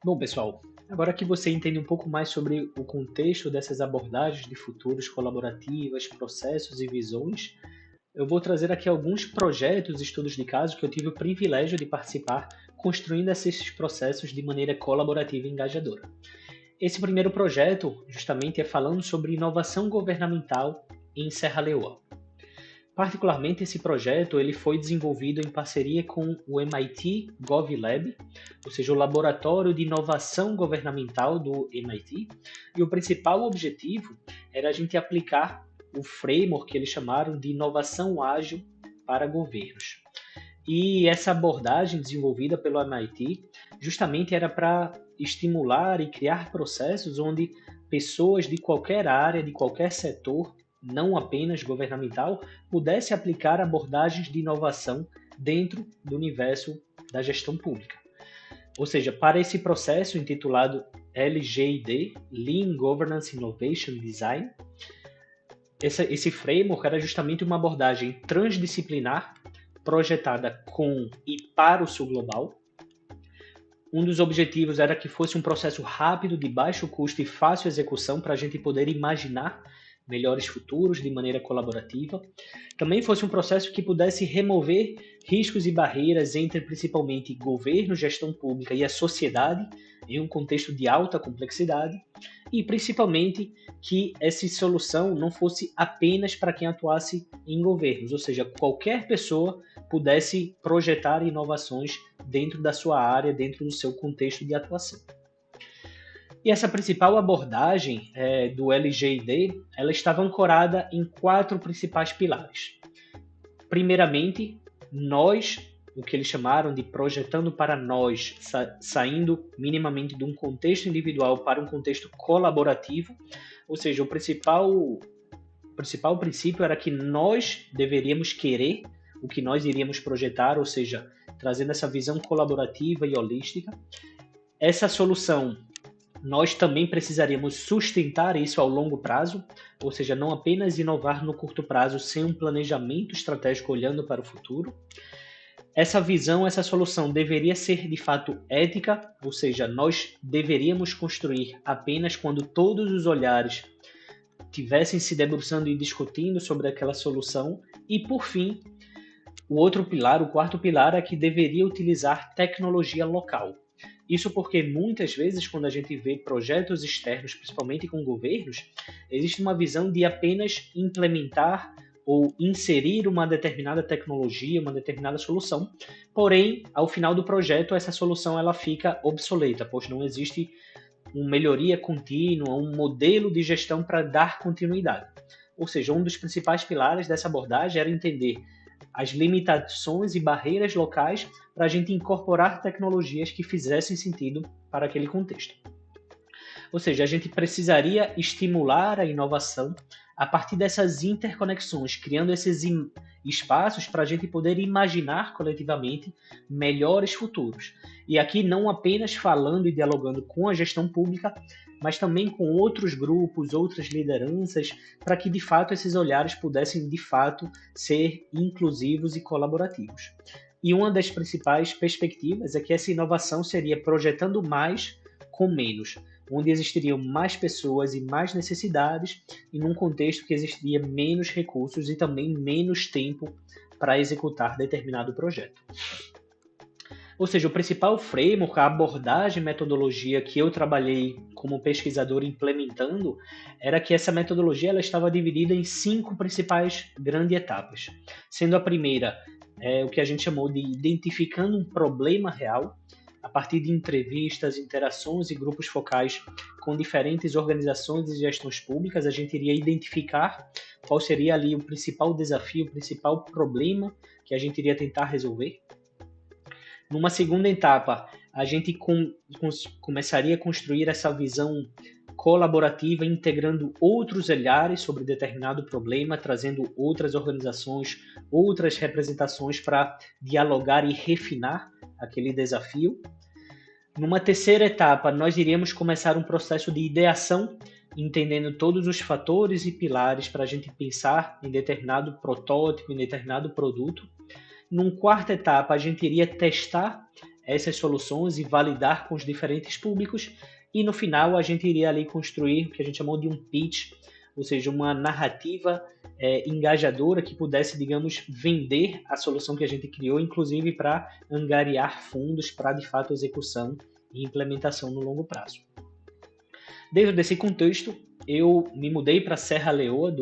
Bom, pessoal, agora que você entende um pouco mais sobre o contexto dessas abordagens de futuros colaborativas, processos e visões, eu vou trazer aqui alguns projetos e estudos de caso que eu tive o privilégio de participar, construindo esses processos de maneira colaborativa e engajadora. Esse primeiro projeto, justamente, é falando sobre inovação governamental em Serra Leoa. Particularmente, esse projeto ele foi desenvolvido em parceria com o MIT GovLab, ou seja, o Laboratório de Inovação Governamental do MIT, e o principal objetivo era a gente aplicar o framework que eles chamaram de inovação ágil para governos. E essa abordagem desenvolvida pelo MIT justamente era para estimular e criar processos onde pessoas de qualquer área, de qualquer setor, não apenas governamental, pudesse aplicar abordagens de inovação dentro do universo da gestão pública. Ou seja, para esse processo intitulado LGID, Lean Governance Innovation Design, esse framework era justamente uma abordagem transdisciplinar projetada com e para o sul global. Um dos objetivos era que fosse um processo rápido, de baixo custo e fácil execução para a gente poder imaginar melhores futuros de maneira colaborativa. Também fosse um processo que pudesse remover riscos e barreiras entre principalmente governo, gestão pública e a sociedade em um contexto de alta complexidade e principalmente que essa solução não fosse apenas para quem atuasse em governos, ou seja, qualquer pessoa pudesse projetar inovações dentro da sua área, dentro do seu contexto de atuação. E essa principal abordagem do LGID, ela estava ancorada em quatro principais pilares. Primeiramente, nós, o que eles chamaram de projetando para nós, saindo minimamente de um contexto individual para um contexto colaborativo, ou seja, o principal princípio era que nós deveríamos querer o que nós iríamos projetar, ou seja, trazendo essa visão colaborativa e holística. Essa solução nós também precisaríamos sustentar isso ao longo prazo, ou seja, não apenas inovar no curto prazo sem um planejamento estratégico olhando para o futuro. Essa visão, essa solução deveria ser de fato ética, ou seja, nós deveríamos construir apenas quando todos os olhares tivessem se debruçando e discutindo sobre aquela solução. E por fim, o outro pilar, o quarto pilar, é que deveria utilizar tecnologia local. Isso porque muitas vezes, quando a gente vê projetos externos, principalmente com governos, existe uma visão de apenas implementar ou inserir uma determinada tecnologia, uma determinada solução, porém, ao final do projeto, essa solução ela fica obsoleta, pois não existe uma melhoria contínua, um modelo de gestão para dar continuidade. Ou seja, um dos principais pilares dessa abordagem era entender as limitações e barreiras locais para a gente incorporar tecnologias que fizessem sentido para aquele contexto. Ou seja, a gente precisaria estimular a inovação a partir dessas interconexões, criando esses espaços para a gente poder imaginar coletivamente melhores futuros. E aqui não apenas falando e dialogando com a gestão pública, mas também com outros grupos, outras lideranças, para que de fato esses olhares pudessem de fato ser inclusivos e colaborativos. E uma das principais perspectivas é que essa inovação seria projetando mais com menos, onde existiriam mais pessoas e mais necessidades, e num contexto que existiria menos recursos e também menos tempo para executar determinado projeto. Ou seja, o principal framework, a abordagem, metodologia que eu trabalhei como pesquisador implementando, era que essa metodologia ela estava dividida em 5 principais grandes etapas. Sendo a primeira, o que a gente chamou de identificando um problema real, a partir de entrevistas, interações e grupos focais com diferentes organizações e gestões públicas, a gente iria identificar qual seria ali o principal desafio, o principal problema que a gente iria tentar resolver. Numa segunda etapa, a gente começaria a construir essa visão colaborativa, integrando outros olhares sobre determinado problema, trazendo outras organizações, outras representações para dialogar e refinar aquele desafio. Numa terceira etapa, nós iríamos começar um processo de ideação, entendendo todos os fatores e pilares para a gente pensar em determinado protótipo, em determinado produto. Numa quarta etapa, a gente iria testar essas soluções e validar com os diferentes públicos. E no final a gente iria ali construir o que a gente chamou de um pitch, ou seja, uma narrativa engajadora que pudesse, digamos, vender a solução que a gente criou, inclusive para angariar fundos para, de fato, execução e implementação no longo prazo. Dentro desse contexto, eu me mudei para Serra Leoa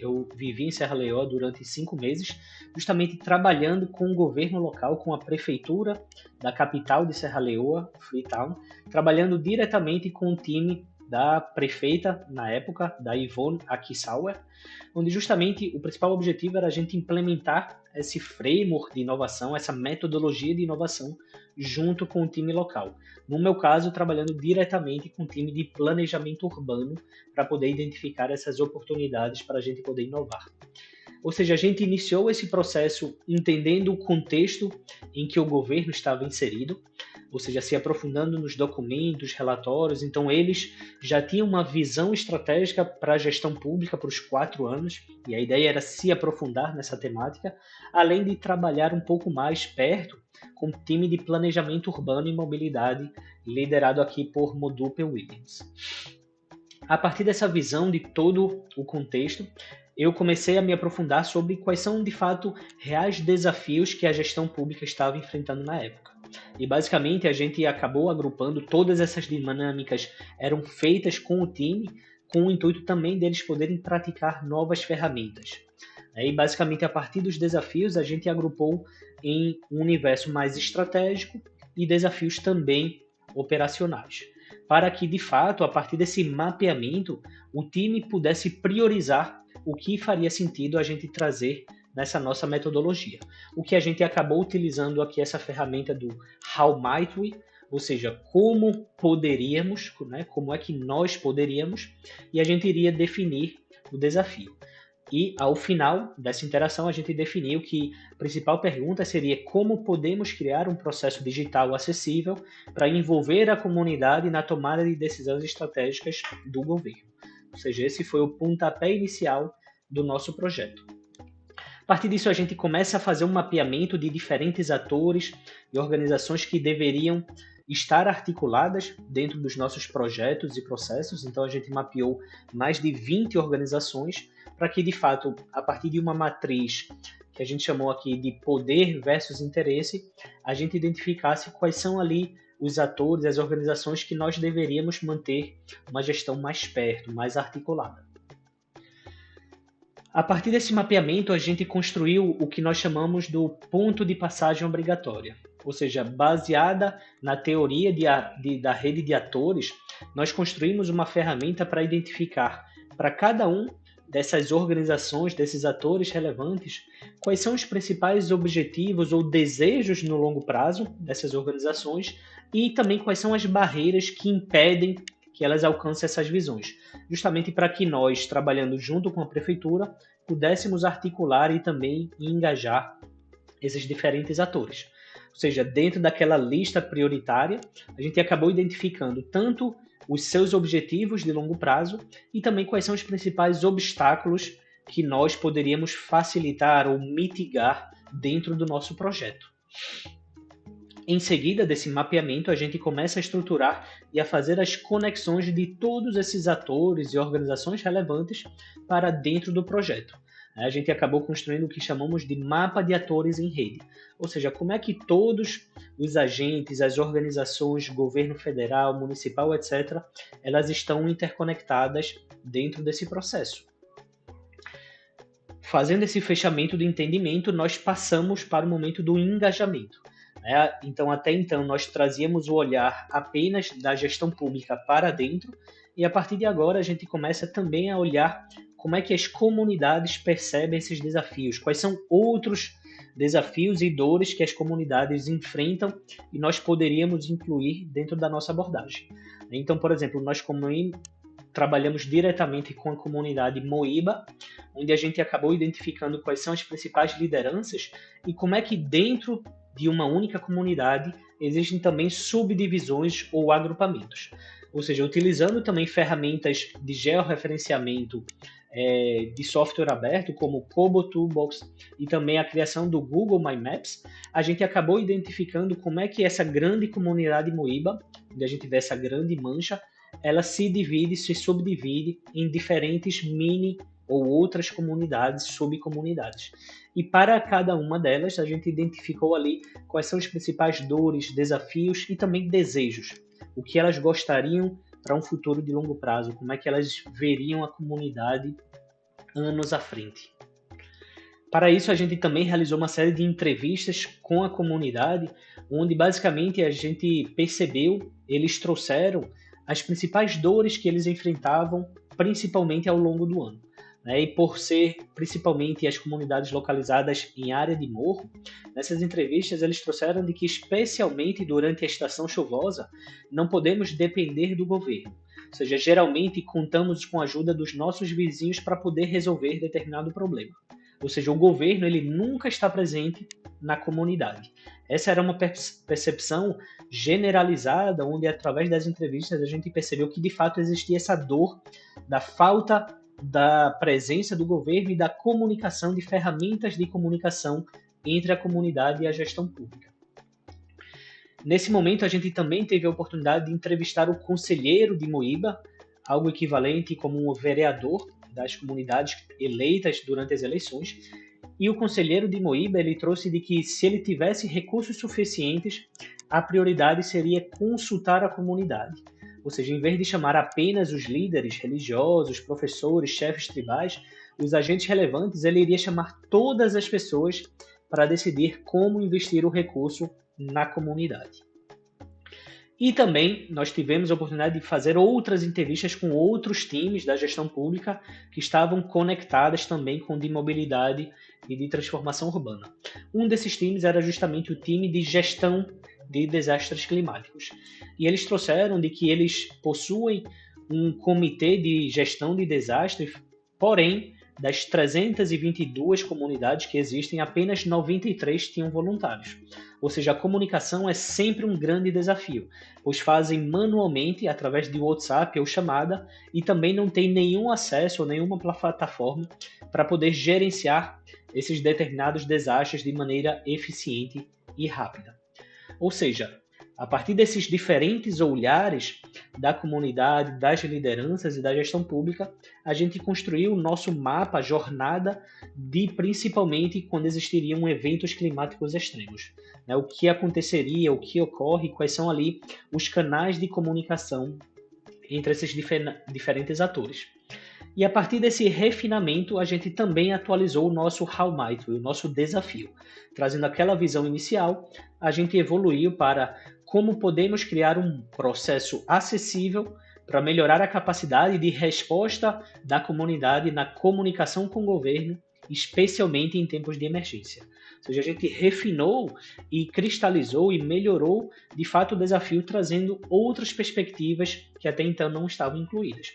eu vivi em Serra Leoa durante 5 meses, justamente trabalhando com o governo local, com a prefeitura da capital de Serra Leoa, Freetown, trabalhando diretamente com o time da prefeita, na época, da Yvonne Akisauer, onde justamente o principal objetivo era a gente implementar esse framework de inovação, essa metodologia de inovação, junto com o time local. No meu caso, trabalhando diretamente com o time de planejamento urbano para poder identificar essas oportunidades para a gente poder inovar. Ou seja, a gente iniciou esse processo entendendo o contexto em que o governo estava inserido, ou seja, se aprofundando nos documentos, relatórios. Então, eles já tinham uma visão estratégica para a gestão pública para os 4 anos, e a ideia era se aprofundar nessa temática, além de trabalhar um pouco mais perto com o time de planejamento urbano e mobilidade, liderado aqui por Modupe Williams. A partir dessa visão de todo o contexto, eu comecei a me aprofundar sobre quais são, de fato, reais desafios que a gestão pública estava enfrentando na época. E, basicamente, a gente acabou agrupando todas essas dinâmicas, eram feitas com o time, com o intuito também deles poderem praticar novas ferramentas. E, basicamente, a partir dos desafios, a gente agrupou em um universo mais estratégico e desafios também operacionais, para que, de fato, a partir desse mapeamento, o time pudesse priorizar o que faria sentido a gente trazer nessa nossa metodologia. O que a gente acabou utilizando aqui, essa ferramenta do How Might We, ou seja, como poderíamos, né, como é que nós poderíamos, e a gente iria definir o desafio. E, ao final dessa interação, a gente definiu que a principal pergunta seria como podemos criar um processo digital acessível para envolver a comunidade na tomada de decisões estratégicas do governo. Ou seja, esse foi o pontapé inicial do nosso projeto. A partir disso, a gente começa a fazer um mapeamento de diferentes atores e organizações que deveriam estar articuladas dentro dos nossos projetos e processos. Então, a gente mapeou mais de 20 organizações para que, de fato, a partir de uma matriz que a gente chamou aqui de poder versus interesse, a gente identificasse quais são ali os atores, as organizações que nós deveríamos manter uma gestão mais perto, mais articulada. A partir desse mapeamento, a gente construiu o que nós chamamos do ponto de passagem obrigatória, ou seja, baseada na teoria da rede de atores, nós construímos uma ferramenta para identificar para cada um dessas organizações, desses atores relevantes, quais são os principais objetivos ou desejos no longo prazo dessas organizações e também quais são as barreiras que impedem que elas alcancem essas visões, justamente para que nós, trabalhando junto com a prefeitura, pudéssemos articular e também engajar esses diferentes atores. Ou seja, dentro daquela lista prioritária, a gente acabou identificando tanto os seus objetivos de longo prazo e também quais são os principais obstáculos que nós poderíamos facilitar ou mitigar dentro do nosso projeto. Em seguida desse mapeamento, a gente começa a estruturar e a fazer as conexões de todos esses atores e organizações relevantes para dentro do projeto. A gente acabou construindo o que chamamos de mapa de atores em rede, ou seja, como é que todos os agentes, as organizações, governo federal, municipal, etc., elas estão interconectadas dentro desse processo. Fazendo esse fechamento do entendimento, nós passamos para o momento do engajamento. Então, até então, nós trazíamos o olhar apenas da gestão pública para dentro e, a partir de agora, a gente começa também a olhar como é que as comunidades percebem esses desafios, quais são outros desafios e dores que as comunidades enfrentam e nós poderíamos incluir dentro da nossa abordagem. Então, por exemplo, nós trabalhamos diretamente com a comunidade Moíba, onde a gente acabou identificando quais são as principais lideranças e como é que dentro de uma única comunidade existem também subdivisões ou agrupamentos. Ou seja, utilizando também ferramentas de georreferenciamento de software aberto, como o Kobo Toolbox e também a criação do Google My Maps, a gente acabou identificando como é que essa grande comunidade Moíba, onde a gente vê essa grande mancha, ela se divide, se subdivide em diferentes mini ou outras comunidades, subcomunidades. E para cada uma delas, a gente identificou ali quais são as principais dores, desafios e também desejos. O que elas gostariam para um futuro de longo prazo, como é que elas veriam a comunidade anos à frente. Para isso, a gente também realizou uma série de entrevistas com a comunidade, onde basicamente a gente percebeu, eles trouxeram as principais dores que eles enfrentavam, principalmente ao longo do ano. E por ser principalmente as comunidades localizadas em área de morro, nessas entrevistas eles trouxeram de que, especialmente durante a estação chuvosa, não podemos depender do governo. Ou seja, geralmente contamos com a ajuda dos nossos vizinhos para poder resolver determinado problema. Ou seja, o governo ele nunca está presente na comunidade. Essa era uma percepção generalizada, onde através das entrevistas a gente percebeu que de fato existia essa dor da falta da presença do governo e da comunicação, de ferramentas de comunicação entre a comunidade e a gestão pública. Nesse momento, a gente também teve a oportunidade de entrevistar o conselheiro de Moíba, algo equivalente como um vereador das comunidades eleitas durante as eleições. E o conselheiro de Moíba, ele trouxe de que se ele tivesse recursos suficientes, a prioridade seria consultar a comunidade. Ou seja, em vez de chamar apenas os líderes religiosos, professores, chefes tribais, os agentes relevantes, ele iria chamar todas as pessoas para decidir como investir o recurso na comunidade. E também nós tivemos a oportunidade de fazer outras entrevistas com outros times da gestão pública que estavam conectadas também com de mobilidade e de transformação urbana. Um desses times era justamente o time de gestão de desastres climáticos. E eles trouxeram de que eles possuem um comitê de gestão de desastres, porém, das 322 comunidades que existem, apenas 93 tinham voluntários. Ou seja, a comunicação é sempre um grande desafio, pois fazem manualmente, através de WhatsApp ou chamada, e também não tem nenhum acesso ou nenhuma plataforma para poder gerenciar esses determinados desastres de maneira eficiente e rápida. Ou seja, a partir desses diferentes olhares da comunidade, das lideranças e da gestão pública, a gente construiu o nosso mapa, a jornada de principalmente quando existiriam eventos climáticos extremos. O que aconteceria, o que ocorre, quais são ali os canais de comunicação entre esses diferentes atores. E a partir desse refinamento, a gente também atualizou o nosso How Might, o nosso desafio. Trazendo aquela visão inicial, a gente evoluiu para como podemos criar um processo acessível para melhorar a capacidade de resposta da comunidade na comunicação com o governo, especialmente em tempos de emergência. Ou seja, a gente refinou e cristalizou e melhorou, de fato, o desafio, trazendo outras perspectivas que até então não estavam incluídas.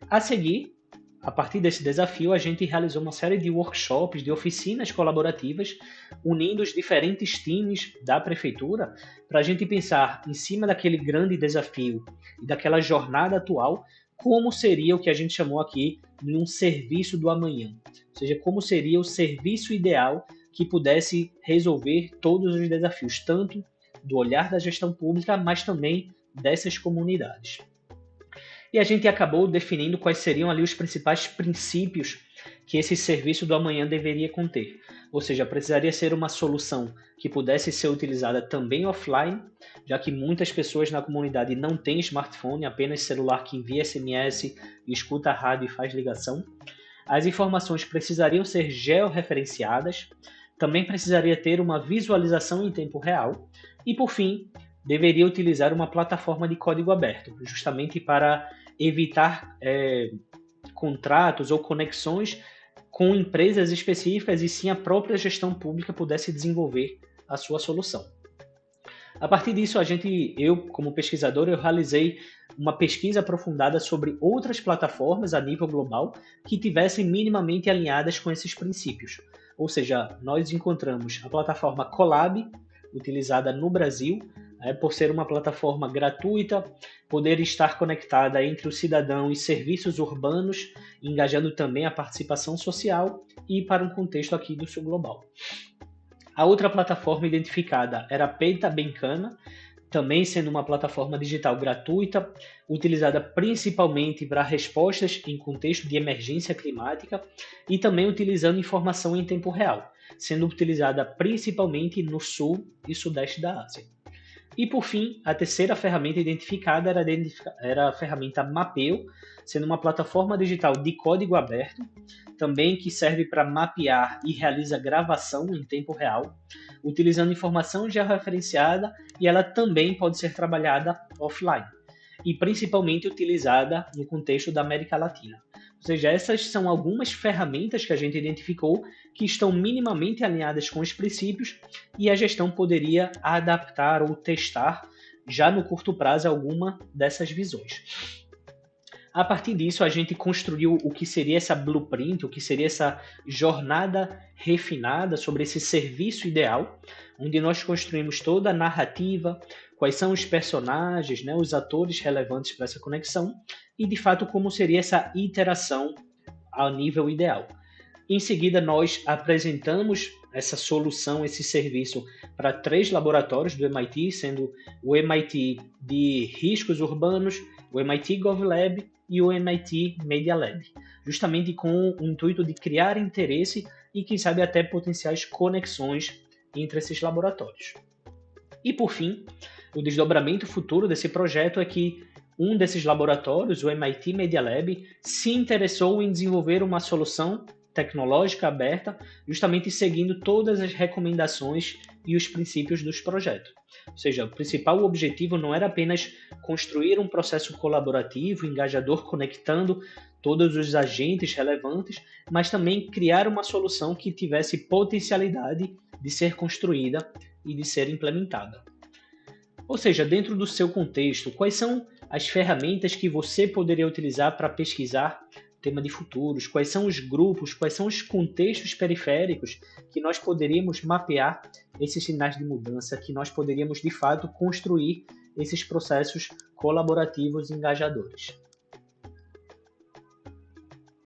A seguir, a partir desse desafio, a gente realizou uma série de workshops, de oficinas colaborativas, unindo os diferentes times da prefeitura para a gente pensar em cima daquele grande desafio e daquela jornada atual, como seria o que a gente chamou aqui de um serviço do amanhã. Ou seja, como seria o serviço ideal que pudesse resolver todos os desafios, tanto do olhar da gestão pública, mas também dessas comunidades. E a gente acabou definindo quais seriam ali os principais princípios que esse serviço do amanhã deveria conter. Ou seja, precisaria ser uma solução que pudesse ser utilizada também offline, já que muitas pessoas na comunidade não têm smartphone, apenas celular que envia SMS, escuta a rádio e faz ligação. As informações precisariam ser georreferenciadas, também precisaria ter uma visualização em tempo real e, por fim, deveria utilizar uma plataforma de código aberto, justamente para evitar contratos ou conexões com empresas específicas e sim a própria gestão pública pudesse desenvolver a sua solução. A partir disso, eu como pesquisador, eu realizei uma pesquisa aprofundada sobre outras plataformas a nível global que tivessem minimamente alinhadas com esses princípios. Ou seja, nós encontramos a plataforma Colab, utilizada no Brasil, por ser uma plataforma gratuita, poder estar conectada entre o cidadão e serviços urbanos, engajando também a participação social e para um contexto aqui do Sul Global. A outra plataforma identificada era a Penta Bencana, também sendo uma plataforma digital gratuita, utilizada principalmente para respostas em contexto de emergência climática e também utilizando informação em tempo real, sendo utilizada principalmente no sul e sudeste da Ásia. E por fim, a terceira ferramenta identificada era a ferramenta Mapeo, sendo uma plataforma digital de código aberto, também que serve para mapear e realiza gravação em tempo real, utilizando informação georreferenciada, e ela também pode ser trabalhada offline, e principalmente utilizada no contexto da América Latina. Ou seja, essas são algumas ferramentas que a gente identificou que estão minimamente alinhadas com os princípios e a gestão poderia adaptar ou testar já no curto prazo alguma dessas visões. A partir disso, a gente construiu o que seria essa blueprint, o que seria essa jornada refinada sobre esse serviço ideal, onde nós construímos toda a narrativa, quais são os personagens, né, os atores relevantes para essa conexão e, de fato, como seria essa iteração ao nível ideal. Em seguida, nós apresentamos essa solução, esse serviço para 3 laboratórios do MIT, sendo o MIT de Riscos Urbanos, o MIT GovLab e o MIT Media Lab, justamente com o intuito de criar interesse e, quem sabe, até potenciais conexões entre esses laboratórios. E, por fim, o desdobramento futuro desse projeto é que um desses laboratórios, o MIT Media Lab, se interessou em desenvolver uma solução tecnológica aberta, justamente seguindo todas as recomendações e os princípios dos projetos. Ou seja, o principal objetivo não era apenas construir um processo colaborativo, engajador, conectando todos os agentes relevantes, mas também criar uma solução que tivesse potencialidade de ser construída e de ser implementada. Ou seja, dentro do seu contexto, quais são as ferramentas que você poderia utilizar para pesquisar tema de futuros, quais são os grupos, quais são os contextos periféricos que nós poderíamos mapear esses sinais de mudança, que nós poderíamos, de fato, construir esses processos colaborativos e engajadores.